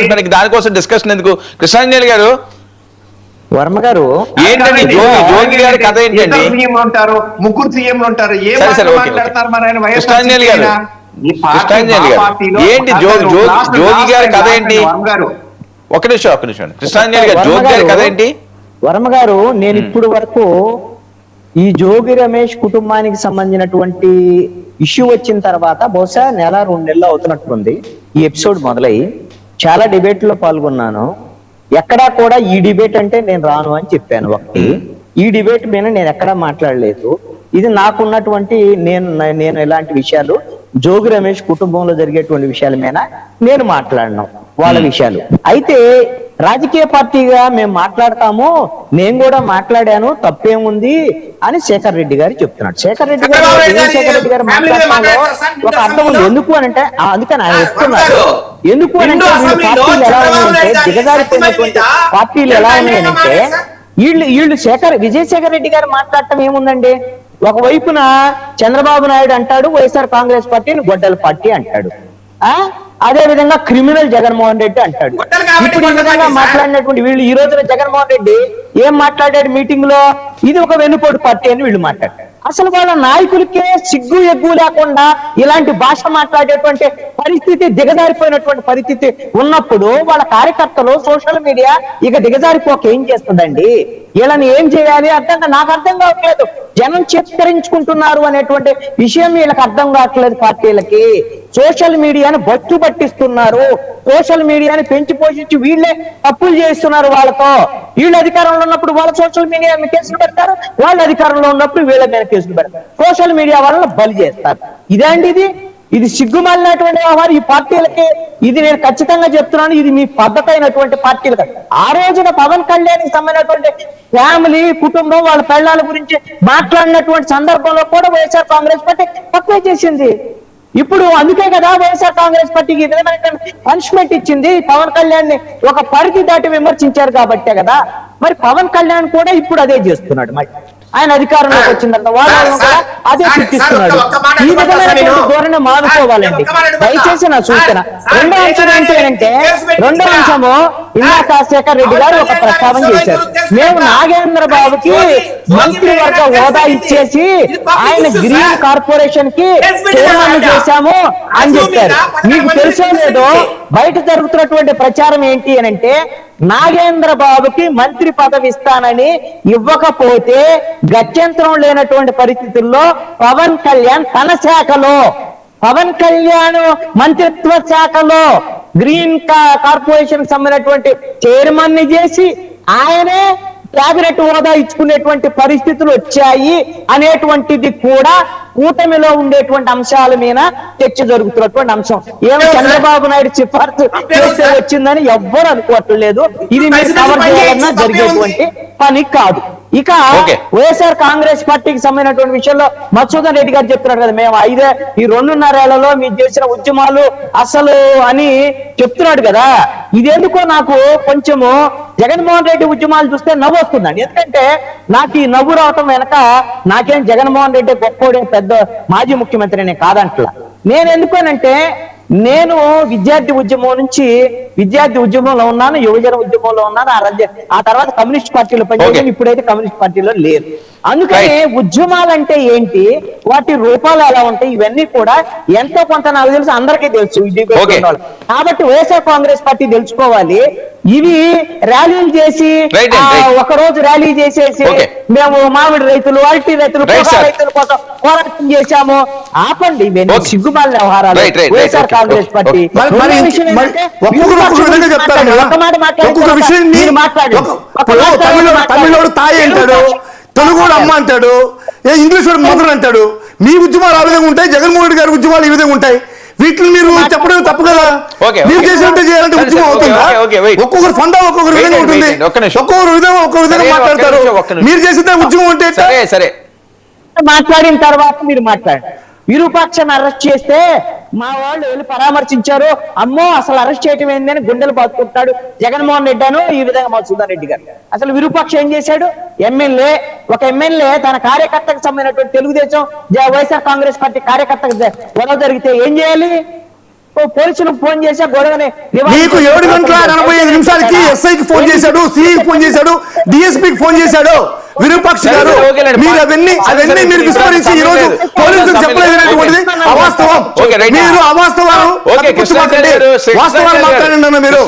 అంటున్నారు, దానికోసం డిస్కషన్ ఎందుకు? కృష్ణాంజలి గారు, వర్మ గారు ఏంటండి జోగి గారి కథ ఏంటండి? ఉంటారు, ముగ్గురు సీఎంలు ఉంటారు, ఏ మాట్లాడతారు మరి ఆయన? కృష్ణాంజలి గారు, కృష్ణాంజలి గారు, ఏంటి జోగి గారి కథ ఏంటి? ఒక నిమిషం కృష్ణాంజలి గారు, జోగి గారి కథ ఏంటి? వర్మ గారు, నేను ఇప్పుడు వరకు ఈ జోగి రమేష్ కుటుంబానికి సంబంధించినటువంటి ఇష్యూ వచ్చిన తర్వాత బహుశా 1-2 నెలలు అవుతున్నట్టుంది ఈ ఎపిసోడ్ మొదలై. చాలా డిబేట్ లో పాల్గొన్నాను. ఎక్కడా కూడా ఈ డిబేట్ అంటే నేను రాను అని చెప్పాను. ఒకటి, ఈ డిబేట్ మీద నేను ఎక్కడా మాట్లాడలేదు. ఇది నాకున్నటువంటి నేను ఎలాంటి విషయాలు జోగి రమేష్ కుటుంబంలో జరిగేటువంటి విషయాల మీద నేను మాట్లాడినాం, వాళ్ళ విషయాలు. అయితే రాజకీయ పార్టీగా మేము మాట్లాడతాము, నేను కూడా మాట్లాడాను, తప్పేముంది అని శేఖర్ రెడ్డి గారు చెప్తున్నాడు. శేఖర్ రెడ్డి గారు మాట్లాడటంలో ఒక అర్థం ఉంది. ఎందుకు అని అంటే, అందుకని ఆయన చెప్తున్నారు. ఎందుకు అని అంటే, పార్టీలు ఎలా ఉన్నాయంటే, దిగజారిపోయినటువంటి పార్టీలు ఎలా ఉన్నాయంటే, వీళ్ళు విజయశేఖర్ రెడ్డి గారు మాట్లాడటం ఏముందండి? ఒకవైపున చంద్రబాబు నాయుడు అంటాడు వైఎస్ఆర్ కాంగ్రెస్ పార్టీని గొడ్డల పార్టీ అంటాడు, అదే విధంగా క్రిమినల్ జగన్మోహన్ రెడ్డి అంటాడు. ఇప్పుడు ఈ విధంగా మాట్లాడినటువంటి వీళ్ళు ఈ రోజున జగన్మోహన్ రెడ్డి ఏం మాట్లాడాడు మీటింగ్ లో? ఇది ఒక వెన్నుపోటు పార్టీ అని వీళ్ళు మాట్లాడారు. అసలు వాళ్ళ నాయకులకే సిగ్గు ఎగ్గు లేకుండా ఇలాంటి భాష మాట్లాడేటువంటి పరిస్థితి, దిగజారిపోయినటువంటి పరిస్థితి ఉన్నప్పుడు వాళ్ళ కార్యకర్తలు సోషల్ మీడియా ఇక దిగజారిపోక ఏం చేస్తుందండి? వీళ్ళని ఏం చేయాలి నాకు అర్థం కావట్లేదు. జనం చిత్కరించుకుంటున్నారు అనేటువంటి విషయం వీళ్ళకి అర్థం కావట్లేదు. పార్టీలకి సోషల్ మీడియాని బట్టు పట్టిస్తున్నారు, సోషల్ మీడియాని పెంచి పోషించి వీళ్ళే తప్పులు చేస్తున్నారు. వాళ్ళతో వీళ్ళు అధికారంలో ఉన్నప్పుడు వాళ్ళ సోషల్ మీడియా మీద కేసులు పెడతారు, వాళ్ళు అధికారంలో ఉన్నప్పుడు వీళ్ళ మీద కేసులు పెడతారు, సోషల్ మీడియా వాళ్ళని బలి చేస్తారు. ఇదేంటి ఇది సిగ్గుమాలినటువంటి వ్యవహారం ఈ పార్టీలకి. ఇది నేను ఖచ్చితంగా చెప్తున్నాను, ఇది మీ పద్ధతి అయినటువంటి పార్టీలు కాదు. ఆ రోజున పవన్ కళ్యాణ్కి సంబంధించినటువంటి ఫ్యామిలీ, కుటుంబం, వాళ్ళ పెళ్ళాల గురించి మాట్లాడినటువంటి సందర్భంలో కూడా వైఎస్ఆర్ కాంగ్రెస్ పార్టీ తక్కువ చేసింది. ఇప్పుడు అందుకే కదా వైఎస్ఆర్ కాంగ్రెస్ పార్టీకి ఈ విధమైన పనిష్మెంట్ ఇచ్చింది. పవన్ కళ్యాణ్ ని ఒక పరిధి దాటి విమర్శించారు కాబట్టే కదా. మరి పవన్ కళ్యాణ్ కూడా ఇప్పుడు అదే చేస్తున్నాడు. మరి ఆయన అధికారంలోకి వచ్చిన తర్వాత వాళ్ళు కూడా అదే చూపిస్తున్నాడు. ఈ విధమైనటువంటి ధోరణి మానుకోవాలండి దయచేసి నా సూచన. రెండో అంశం ఏంటంటే, రెండో అంశము ఇందాక శేఖర్ రెడ్డి గారు ఒక ప్రస్తావన చేశారు. మేము నాగేంద్ర బాబుకి మంత్రివర్గ హోదా ఇచ్చేసి ఆయన గ్రీన్ కార్పొరేషన్ కి చైర్మన్ చేశాము అని చెప్పారు. మీకు తెలుసో లేదో బయట జరుగుతున్నటువంటి ప్రచారం ఏంటి అని అంటే, నాగేంద్ర బాబుకి మంత్రి పదవి ఇస్తానని ఇవ్వకపోతే గత్యంతరం లేనటువంటి పరిస్థితుల్లో పవన్ కళ్యాణ్ తన శాఖలో, పవన్ కళ్యాణ్ మంత్రిత్వ శాఖలో గ్రీన్ కార్పొరేషన్ సంబంధించినటువంటి చైర్మన్ ని చేసి ఆయనే క్యాబినెట్ హోదా ఇచ్చుకునేటువంటి పరిస్థితులు వచ్చాయి అనేటువంటిది కూడా కూటమిలో ఉండేటువంటి అంశాల మీద చర్చ జరుగుతున్నటువంటి అంశం. ఏమో చంద్రబాబు నాయుడు సిఫార్సు చేస్తే వచ్చిందని ఎవ్వరు అనుకోవట్లేదు. ఇది మీరు కవర్ చేయాలన్నా జరిగేటువంటి పని కాదు. ఇక వైఎస్ఆర్ కాంగ్రెస్ పార్టీకి సంబంధించినటువంటి విషయంలో మధుసూదన్ రెడ్డి గారు చెప్తున్నారు కదా, మేము ఈ 2.5 ఏళ్లలో మీరు చేసిన ఉద్యమాలు అసలు అని చెప్తున్నాడు కదా. ఇదేందుకో నాకు కొంచెము జగన్మోహన్ రెడ్డి ఉద్యమాలు చూస్తే నవ్వు వస్తుందండి. ఎందుకంటే నాకు ఈ నవ్వు రావటం వెనక నాకేం జగన్మోహన్ రెడ్డి గొప్పోడే పెద్ద మాజీ ముఖ్యమంత్రి నేను కాదంటలా. నేను ఎందుకోనంటే, నేను విద్యార్థి ఉద్యమంలో ఉన్నాను, యువజన ఉద్యమంలో ఉన్నాను. ఆ తర్వాత కమ్యూనిస్ట్ పార్టీలో పనిచేయడం, ఇప్పుడైతే కమ్యూనిస్ట్ పార్టీలో లేదు. అందుకని ఉద్యమాలంటే ఏంటి, వాటి రూపాలు ఎలా ఉంటాయి, ఇవన్నీ కూడా ఎంతో కొంత నాకు తెలుసు, అందరికీ తెలుసు. కాబట్టి వైఎస్ఆర్ కాంగ్రెస్ పార్టీ తెలుసుకోవాలి. ఇవి ర్యాలీలు చేసి ఒక రోజు ర్యాలీ చేసేసి మేము మామిడి రైతులు, అరటి రైతులు, రైతుల కోసం పోరాటం చేశాము. ఆపండి ఇవన్నీ సిగ్గుమాల వ్యవహారాలు. వైఎస్ఆర్ కాంగ్రెస్ పార్టీ తెలుగు అమ్మ అంటాడు, ఇంగ్లీష్ మదర్ అంటాడు. మీ ఉద్యమాలు ఆ విధంగా ఉంటాయి, జగన్మోహన్ రెడ్డి గారి ఉద్యమాలు ఈ విధంగా ఉంటాయి. వీటిని మీరు చెప్పడం తప్పు కదా. మీరు చేసినట్టు చేయాలంటే ఉద్యమం అవుతుందా? ఒక్కొక్కరు ఫండా ఒక్కొక్కరు విధంగా ఉంటుంది, ఒక్కొక్క విధంగా మాట్లాడతారు. మీరు చేసిన ఉద్యమం అంటే సరే మాట్లాడిన తర్వాత మీరు మాట్లాడండి. విరూపాక్షను అరెస్ట్ చేస్తే మా వాళ్ళు వెళ్ళి పరామర్శించారు. అమ్మో అసలు అరెస్ట్ చేయటం ఏందని గుండెలు బాదుకుంటున్నాడు జగన్మోహన్ రెడ్డి అను ఈ విధంగా మధుసూదన్ రెడ్డి గారు. అసలు విరూపాక్ష ఏం చేశాడు? ఒక ఎమ్మెల్యే తన కార్యకర్తకు సంబంధించినటువంటి తెలుగుదేశం వైఎస్ఆర్ కాంగ్రెస్ పార్టీ కార్యకర్తకు గొడవ జరిగితే ఏం చేయాలి? పోలీసులకు ఫోన్ చేసి ఆ గొడవని మీకు 7:45 ఎస్ఐకి ఫోన్ చేశాడు, సిఐకి ఫోన్ చేశాడు, డిఎస్పీకి ఫోన్ చేశాడు విరూపాక్ష గారు. మీరు అవన్నీ మీరు విస్మరించి ఈ రోజు పోలీసులకు చెప్పలేదనేటువంటిది అవాస్తవం. మీరు అవాస్తవాలు వాస్తవాలు మాట్లాడండి అన్న మీరు.